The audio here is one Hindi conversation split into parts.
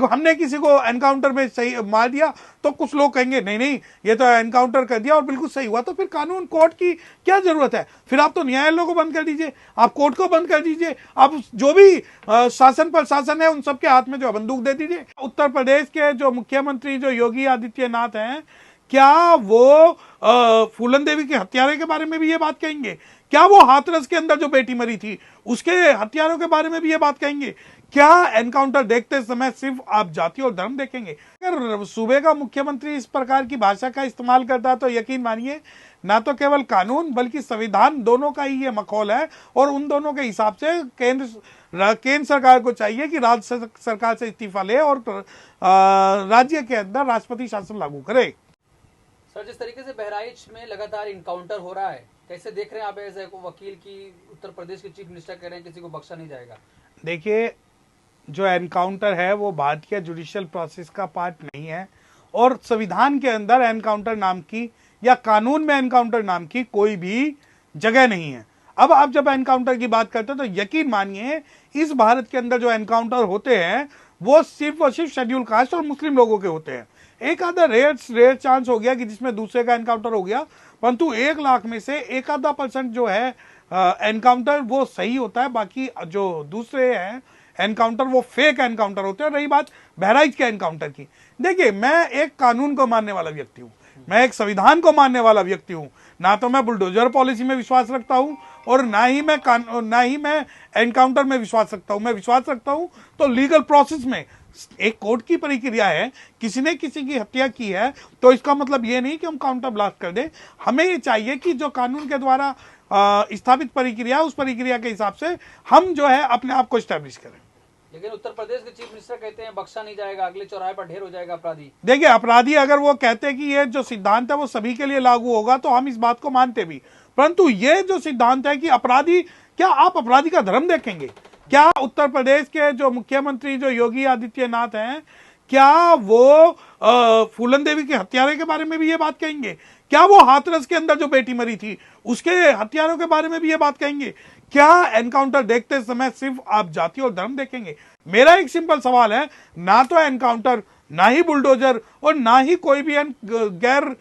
हमने किसी को एनकाउंटर में सही मार दिया तो कुछ लोग कहेंगे नहीं नहीं ये तो एनकाउंटर कर दिया और बिल्कुल सही हुआ, तो फिर कानून कोर्ट की क्या जरूरत है? फिर आप तो न्यायालयों को बंद कर दीजिए, आप कोर्ट को बंद कर दीजिए, आप जो भी शासन प्रशासन है उन सबके हाथ में जो बंदूक दे दीजिए। उत्तर प्रदेश के जो मुख्यमंत्री जो योगी आदित्यनाथ हैं, क्या वो फूलन देवी के हत्यारे के बारे में भी ये बात कहेंगे? क्या वो हाथरस के अंदर जो बेटी मरी थी उसके हत्यारों के बारे में भी ये बात कहेंगे? क्या एनकाउंटर देखते समय सिर्फ आप जाति और धर्म देखेंगे? अगर सूबे का मुख्यमंत्री इस प्रकार की भाषा का इस्तेमाल करता है तो यकीन मानिए ना तो केवल कानून बल्कि संविधान दोनों का ही ये मखौल है, और उन दोनों के हिसाब से केंद्र सरकार को चाहिए कि राज्य सरकार से इस्तीफा ले और राज्य के अंदर राष्ट्रपति शासन लागू करे। सर, जिस तरीके से बहराइच में लगातार इनकाउंटर हो रहा है, कैसे देख रहे हैं आप एज ए वकील की उत्तर प्रदेश के चीफ मिनिस्टर कह रहे हैं किसी को बख्शा नहीं जाएगा? देखिए, जो एनकाउंटर है वो भारतीय जुडिशियल प्रोसेस का पार्ट नहीं है, और संविधान के अंदर एनकाउंटर नाम की या कानून में एनकाउंटर नाम की कोई भी जगह नहीं है। अब आप जब एनकाउंटर की बात करते हैं तो यकीन मानिए इस भारत के अंदर जो एनकाउंटर होते हैं वो सिर्फ और सिर्फ शेड्यूल कास्ट और मुस्लिम लोगों के होते हैं। एक आधा रेयर चांस हो गया कि जिसमें दूसरे का एनकाउंटर हो गया, परंतु 1 लाख में से 1-1.5% जो है एनकाउंटर वो सही होता है, बाकी जो दूसरे हैं एनकाउंटर वो फेक एनकाउंटर होते हैं। रही बात बहराइच के एनकाउंटर की, देखिए मैं एक कानून को मानने वाला व्यक्ति हूँ, मैं एक संविधान को मानने वाला व्यक्ति हूँ, ना तो मैं बुलडोजर पॉलिसी में विश्वास रखता हूँ और ना ही मैं एनकाउंटर में विश्वास रखता हूँ। मैं विश्वास रखता हूँ तो लीगल प्रोसेस में। एक कोर्ट की प्रक्रिया है, किसी ने किसी की हत्या की है तो इसका मतलब ये नहीं कि हम काउंटर ब्लास्ट कर दें। हमें ये चाहिए कि जो कानून के द्वारा स्थापित प्रक्रिया उस प्रक्रिया के हिसाब से हम जो है अपने आप को स्टैब्लिश करें। लेकिन उत्तर प्रदेश के चीफ मिनिस्टर कहते हैं बख्शा नहीं जाएगा, अगले चौराहे पर ढेर हो जाएगा अपराधी। देखिए, अपराधी अगर वो कहते हैं कि ये जो सिद्धांत है वो सभी के लिए लागू होगा तो हम इस बात को मानते भी, परंतु ये जो सिद्धांत है कि अपराधी, क्या आप अपराधी का धर्म देखेंगे? क्या उत्तर प्रदेश के जो मुख्यमंत्री जो योगी आदित्यनाथ हैं, क्या वो फूलन देवी के हत्यारे के बारे में भी ये बात कहेंगे? क्या वो हाथरस के अंदर जो बेटी मरी थी उसके हत्यारों के बारे में भी ये बात कहेंगे? क्या एनकाउंटर देखते समय सिर्फ आप जाति और धर्म देखेंगे? मेरा एक सिंपल सवाल है, ना तो एनकाउंटर, ना ही बुलडोजर और ना ही कोई भी गैर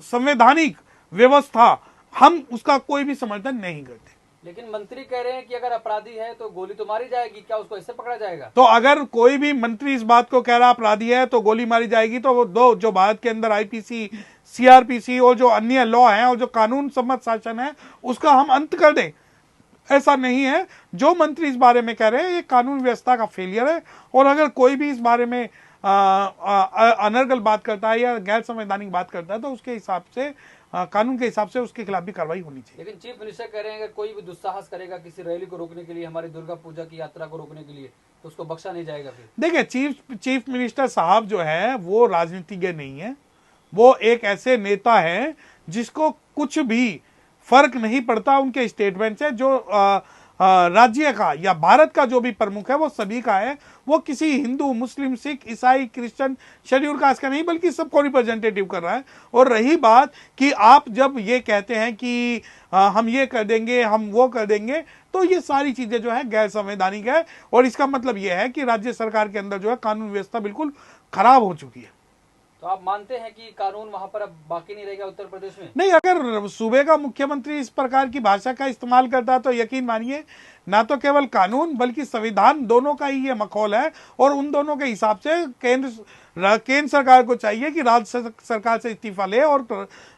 संवैधानिक व्यवस्था, हम उसका कोई भी समर्थन नहीं करते। लेकिन मंत्री कह रहे हैं कि अगर अपराधी है तो गोली तो मारी जाएगी, क्या उसको ऐसे पकड़ा जाएगा? तो अगर कोई भी मंत्री इस बात को कह रहा अपराधी है तो गोली मारी जाएगी, तो वो दो जो भारत के अंदर आईपीसी, सीआरपीसी और जो अन्य लॉ हैं और जो कानून सम्मत शासन है उसका हम अंत कर दें। ऐसा नहीं है। जो मंत्री इस बारे में कह रहे हैं ये कानून व्यवस्था का फेलियर है, और अगर कोई भी इस बारे में अनर्गल बात करता है या गैर संवैधानिक बात करता है तो उसके हिसाब से कानून के हिसाब से उसके खिलाफ भी कार्रवाई होनी चाहिए। लेकिन चीफ मिनिस्टर कह रहे हैं अगर कोई भी दुस्साहस करेगा किसी रैली को रोकने के लिए, हमारी दुर्गा पूजा की यात्रा को रोकने के लिए, तो उसको बख्शा नहीं जाएगा। फिर देखिए, चीफ मिनिस्टर साहब जो है वो राजनीतिज्ञ नहीं है, वो एक ऐसे नेता है जिसको कुछ भी फर्क नहीं पड़ता उनके स्टेटमेंट से। जो राज्य का या भारत का जो भी प्रमुख है वो सभी का है, वो किसी हिंदू, मुस्लिम, सिख, ईसाई, क्रिश्चियन, शेड्यूल कास्ट का नहीं बल्कि सबको रिप्रेजेंटेटिव कर रहा है। और रही बात कि आप जब ये कहते हैं कि हम ये कर देंगे, हम वो कर देंगे, तो ये सारी चीजें जो है गैर संवैधानिक है, और इसका मतलब ये है कि राज्य सरकार के अंदर जो है कानून व्यवस्था बिल्कुल खराब हो चुकी है। तो आप मानते हैं कि कानून वहां पर अब बाकी नहीं रहेगा उत्तर प्रदेश में? नहीं, अगर सूबे का मुख्यमंत्री इस प्रकार की भाषा का इस्तेमाल करता है तो यकीन मानिए ना तो केवल कानून बल्कि संविधान दोनों का ही ये मखौल है, और उन दोनों के हिसाब से केंद्र सरकार को चाहिए कि राज्य सरकार से इस्तीफा ले और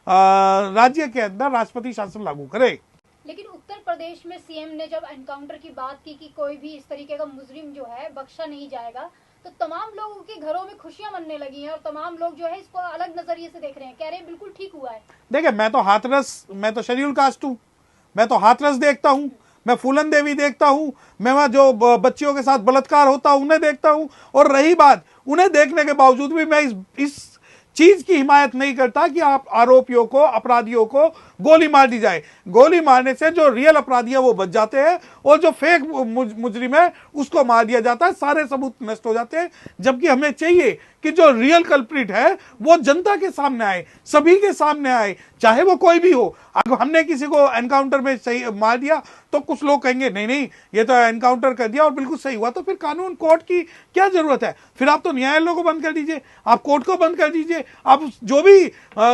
राज्य के अंदर राष्ट्रपति शासन लागू करे। लेकिन उत्तर प्रदेश में सीएम ने जब एनकाउंटर की बात की कि कोई भी इस तरीके का मुजरिम जो है बख्शा नहीं जाएगा, तो तमाम लोगों के घरों में खुशियां मनने लगी हैं और तमाम लोग जो है इसको अलग नजरिए से देख रहे हैं, कह रहे हैं बिल्कुल ठीक हुआ है। देखिए, मैं तो शेड्यूल कास्ट हूँ, मैं तो हाथरस देखता हूँ, मैं फूलन देवी देखता हूँ, मैं जो बच्चियों के साथ बलात्कार होता है उन्हें देखता हूँ, और रही बात उन्हें देखने के बावजूद भी मैं इस चीज की हिमायत नहीं करता कि आप आरोपियों को, अपराधियों को गोली मार दी जाए। गोली मारने से जो रियल अपराधी है वो बच जाते हैं और जो फेक मुजरिम है उसको मार दिया जाता है, सारे सबूत नष्ट हो जाते हैं। जबकि हमें चाहिए कि जो रियल कल्प्रिट है वो जनता के सामने आए, सभी के सामने आए, चाहे वो कोई भी हो। अगर हमने किसी को एनकाउंटर में सही मार दिया तो कुछ लोग कहेंगे नहीं नहीं ये तो एनकाउंटर कर दिया और बिल्कुल सही हुआ, तो फिर कानून कोर्ट की क्या जरूरत है? फिर आप तो न्यायालयों को बंद कर दीजिए, आप कोर्ट को बंद कर दीजिए, आप जो भी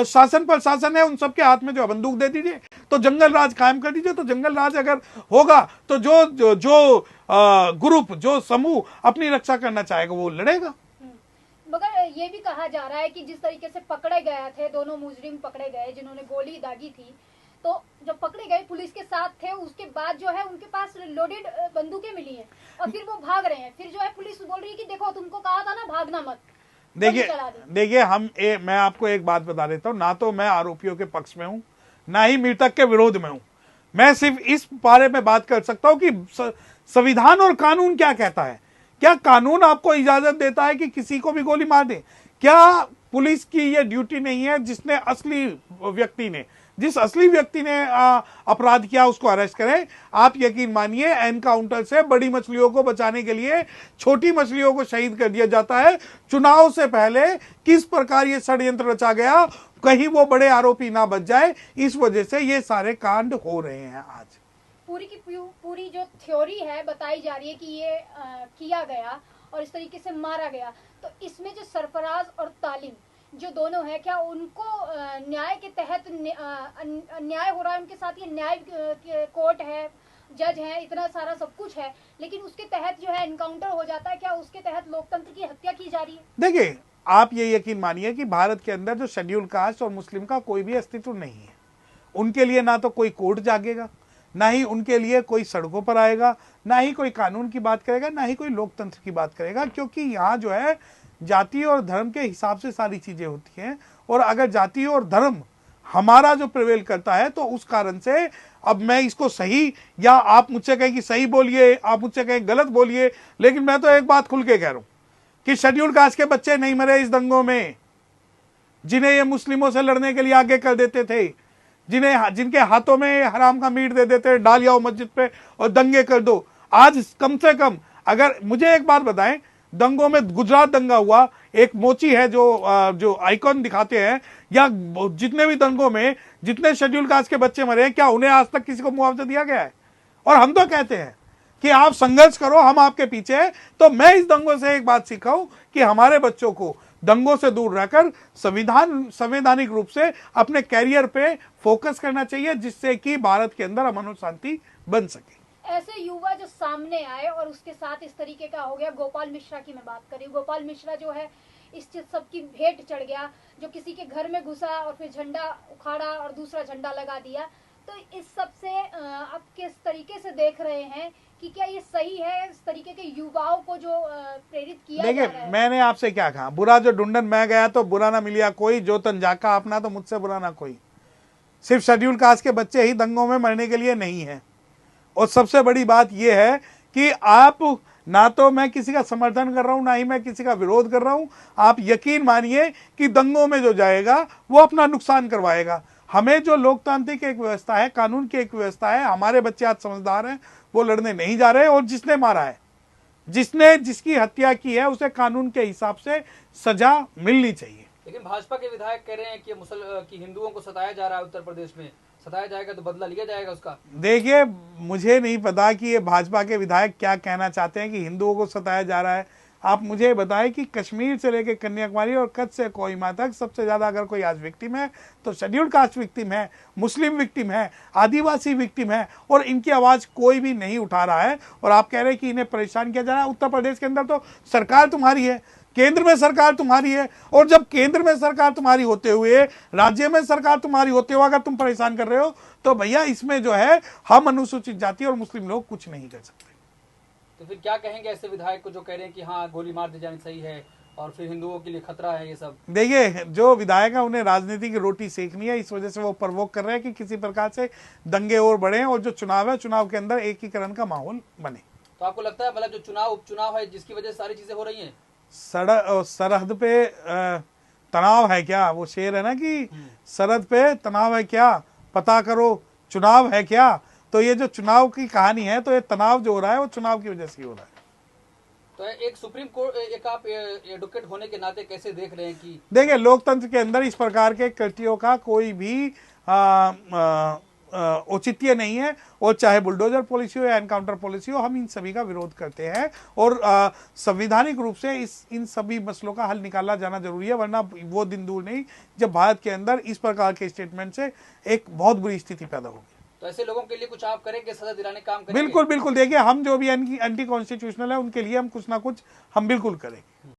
शासन प्रशासन है उन सबके हाथ में जो बंदूक दे दीजिए, तो जंगल राज कायम कर दीजिए। तो जंगल राज अगर होगा तो जो ग्रुप, जो समूह अपनी रक्षा करना चाहेगा वो लड़ेगा। मगर ये भी कहा जा रहा है कि जिस तरीके से पकड़े गए थे, दोनों मुजरिम पकड़े गए जिन्होंने गोली दागी थी, तो जब पकड़े गए पुलिस के साथ थे, उसके बाद जो है उनके पास लोडेड बंदूकें मिली हैं और फिर वो भाग रहे हैं। फिर जो है पुलिस बोल रही है कि देखो तुमको कहा था ना भागना मत। देखिए मैं आपको एक बात बता देता हूँ, ना तो मैं आरोपियों के पक्ष में हूं, ना ही मृतक के विरोध में हूं। मैं सिर्फ इस बारे में बात कर सकता हूं कि संविधान और कानून क्या कहता है। क्या कानून आपको इजाजत देता है कि किसी को भी गोली मार दे? क्या पुलिस की यह ड्यूटी नहीं है जिस असली व्यक्ति ने अपराध किया उसको अरेस्ट करें? आप यकीन मानिए एनकाउंटर से बड़ी मछलियों को बचाने के लिए छोटी मछलियों को शहीद कर दिया जाता है। चुनाव से पहले किस प्रकार ये षड्यंत्र रचा गया, कहीं वो बड़े आरोपी ना बच जाए, इस वजह से ये सारे कांड हो रहे हैं। आज पूरी जो थ्योरी है बताई जा रही है कि ये किया गया और इस तरीके से मारा गया, तो इसमें जो सरफराज और तालिम जो दोनों है, क्या उनको न्याय के तहत न्याय हो रहा है उनके साथ? ये न्याय कोर्ट है, जज है, इतना सारा सब कुछ है, लेकिन उसके तहत जो है एनकाउंटर हो जाता है। क्या उसके तहत लोकतंत्र की हत्या की जा रही है? देखिए, आप ये यकीन मानिए कि भारत के अंदर जो शेड्यूल कास्ट और मुस्लिम का कोई भी अस्तित्व नहीं है। उनके लिए ना तो कोई कोर्ट जागेगा, ना ही उनके लिए कोई सड़कों पर आएगा, ना ही कोई कानून की बात करेगा, ना ही कोई लोकतंत्र की बात करेगा, क्योंकि यहाँ जो है जाति और धर्म के हिसाब से सारी चीजें होती हैं। और अगर जाति और धर्म हमारा जो प्रिवेल करता है तो उस कारण से अब मैं इसको सही, या आप मुझसे कहें कि सही बोलिए, आप मुझसे कहें गलत बोलिए, लेकिन मैं तो एक बात खुल के कह रहा हूं कि शेड्यूल कास्ट के बच्चे नहीं मरे इस दंगों में, जिन्हें ये मुस्लिमों से लड़ने के लिए आगे कर देते थे, जिनके हाथों में हराम का मीट दे देते, डाल आओ मस्जिद पे और दंगे कर दो। आज कम से कम, अगर मुझे एक बात बताएं, दंगों में गुजरात दंगा हुआ, एक मोची है जो आइकॉन दिखाते हैं, या जितने भी दंगों में जितने शेड्यूल कास्ट के बच्चे मरे हैं, क्या उन्हें आज तक किसी को मुआवजा दिया गया है? और हम तो कहते हैं कि आप संघर्ष करो, हम आपके पीछे हैं। तो मैं इस दंगों से एक बात सीखा हूं कि हमारे बच्चों को दंगों से दूर रहकर संवैधानिक रूप से अपने कैरियर पे फोकस करना चाहिए, जिससे कि भारत के अंदर अमन और शांति बन सके। ऐसे युवा जो सामने आए और उसके साथ इस तरीके का हो गया, गोपाल मिश्रा की मैं बात करी, गोपाल मिश्रा जो है इस सब की भेंट चढ़ गया, जो किसी के घर में घुसा और फिर झंडा उखाड़ा और दूसरा झंडा लगा दिया। तो इस सब से आप किस तरीके से देख रहे हैं कि क्या ये सही है, इस तरीके के युवाओं को जो प्रेरित किया जा रहा है? देखिए, मैंने आपसे क्या कहा, बुरा जो ढूंढन मैं गया तो बुरा ना मिलिया कोई, जो तन जाका अपना तो मुझसे बुरा ना कोई। सिर्फ शेड्यूल कास्ट के बच्चे ही दंगों में मरने के लिए नहीं है। और सबसे बड़ी बात यह है कि आप, ना तो मैं किसी का समर्थन कर रहा हूं, ना ही मैं किसी का विरोध कर रहा हूं। आप यकीन मानिए कि दंगों में जो जाएगा वो अपना नुकसान करवाएगा। हमें जो लोकतांत्रिक एक व्यवस्था है, कानून की एक व्यवस्था है, हमारे बच्चे आज समझदार हैं, वो लड़ने नहीं जा रहे। और जिसने मारा है, जिसकी हत्या की है, उसे कानून के हिसाब से सजा मिलनी चाहिए। लेकिन भाजपा के विधायक कह रहे हैं कि हिंदुओं को सताया जा रहा है, उत्तर प्रदेश में सताया जाएगा तो बदला लिया जाएगा उसका। देखिए, मुझे नहीं पता कि ये भाजपा के विधायक क्या कहना चाहते हैं कि हिंदुओं को सताया जा रहा है। आप मुझे बताएं कि कश्मीर से लेकर कन्याकुमारी और कच्छ से कोहिमा तक सबसे ज्यादा अगर कोई आज विक्टिम है तो शेड्यूल कास्ट विक्टिम है, मुस्लिम विक्टिम है, आदिवासी विक्टिम है, और इनकी आवाज कोई भी नहीं उठा रहा है। और आप कह रहे हैं कि इन्हें परेशान किया जा रहा है। उत्तर प्रदेश के अंदर तो सरकार तुम्हारी है, केंद्र में सरकार तुम्हारी है, और जब केंद्र में सरकार तुम्हारी होते हुए, राज्य में सरकार तुम्हारी होते हुए अगर तुम परेशान कर रहे हो तो भैया इसमें जो है हम अनुसूचित जाति और मुस्लिम लोग कुछ नहीं कर सकते। तो फिर क्या कहेंगे ऐसे विधायक को जो कह रहे हैं कि हाँ गोली मार दी जानी सही है और फिर हिंदुओं के लिए खतरा है ये सब? देखिए, जो विधायक है उन्हें राजनीति की रोटी सेकनी है, इस वजह से वो प्रवोक कर रहे हैं कि किसी प्रकार से दंगे और बढ़े और जो चुनाव है, चुनाव के अंदर एकीकरण का माहौल बने। तो आपको लगता है मतलब जो उपचुनाव है जिसकी वजह से सारी चीजें हो रही है? सरहद पे तनाव है क्या, वो शेर है ना कि सरहद पे तनाव है क्या, पता करो चुनाव है क्या। तो ये जो चुनाव की कहानी है, तो ये तनाव जो हो रहा है वो चुनाव की वजह से हो रहा है। तो एक सुप्रीम कोर्ट, एक आप एडवोकेट होने के नाते कैसे देख रहे हैं कि देखिए, लोकतंत्र के अंदर इस प्रकार के कृत्यों का कोई भी औचित्य नहीं है, और चाहे बुलडोजर पॉलिसी हो या एनकाउंटर पॉलिसी हो, हम इन सभी का विरोध करते हैं। और संवैधानिक रूप से इन सभी मसलों का हल निकाला जाना जरूरी है, वरना वो दिन दूर नहीं जब भारत के अंदर इस प्रकार के स्टेटमेंट से एक बहुत बुरी स्थिति पैदा होगी। तो ऐसे लोगों के लिए कुछ आप करेंगे, सजा दिलाने का काम करेंगे? बिल्कुल बिल्कुल, देखिए हम जो भी एंटी कॉन्स्टिट्यूशनल है उनके लिए हम कुछ ना कुछ हम बिल्कुल करेंगे।